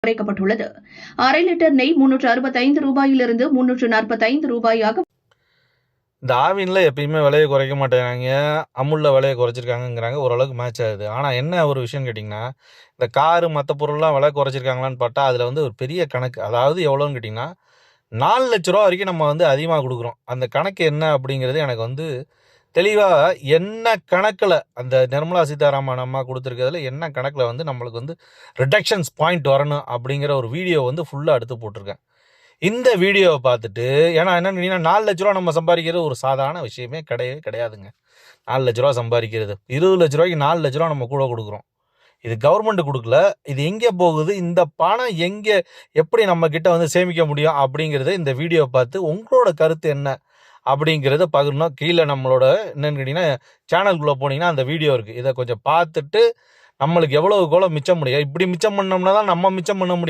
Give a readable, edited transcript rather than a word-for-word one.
குறைக்கப்பட்டுள்ளது. 1/2 லிட்டர் நெய் 365 ரூபாயிலிருந்து 345 ரூபாயாக. இந்த ஆவின்ல எப்பயுமே விலையை குறைக்க மாட்டேங்கிறாங்க. அமுல்ல விலையை குறைச்சிருக்காங்கங்கிறாங்க. ஓரளவுக்கு மேட்ச் ஆகுது. ஆனால் என்ன ஒரு விஷயம் கேட்டிங்கன்னா, இந்த காரு மற்ற பொருள்லாம் விலை குறைச்சிருக்காங்களான்னு பார்த்தா, அதில் வந்து ஒரு பெரிய கணக்கு. அதாவது எவ்வளோன்னு கேட்டிங்கன்னா, 4 லட்ச ரூபா வரைக்கும் நம்ம வந்து அதிகமாக கொடுக்குறோம். அந்த கணக்கு என்ன அப்படிங்கிறது எனக்கு வந்து தெளிவாக என்ன கணக்கில் அந்த நிர்மலா சீதாராமன் அம்மா கொடுத்துருக்கிறதுல என்ன கணக்கில் வந்து நம்மளுக்கு வந்து ரிடக்ஷன்ஸ் பாயிண்ட் வரணும் அப்படிங்கிற ஒரு வீடியோ வந்து ஃபுல்லாக எடுத்து போட்டிருக்கேன். இந்த வீடியோவை பார்த்துட்டு ஏன்னா என்னன்னு 4 லட்ச ரூபா நம்ம சம்பாதிக்கிறது ஒரு சாதாரண விஷயமே கிடையாதுங்க. 4 லட்ச ரூபா சம்பாதிக்கிறது 20 லட்ச ரூபாய்க்கு 4 லட்ச ரூபா நம்ம கூட கொடுக்குறோம். இது கவர்மெண்ட் கொடுக்கல. இது எங்கே போகுது, இந்த பணம் எங்கே எப்படி நம்ம கிட்ட வந்து சேமிக்க முடியும் அப்படிங்கிறத இந்த வீடியோ பார்த்து உங்களோட கருத்து என்ன அப்படிங்கிறத பகிரணும். கீழே நம்மளோட என்னன்னு கேட்டிங்கன்னா சேனலுக்குள்ளே போனீங்கன்னா அந்த வீடியோ இருக்குது. இதை கொஞ்சம் பார்த்துட்டு நம்மளுக்கு எவ்வளவு மிச்சம் முடியும், இப்படி மிச்சம் பண்ணோம்னா தான் நம்ம மிச்சம் பண்ண முடியும்.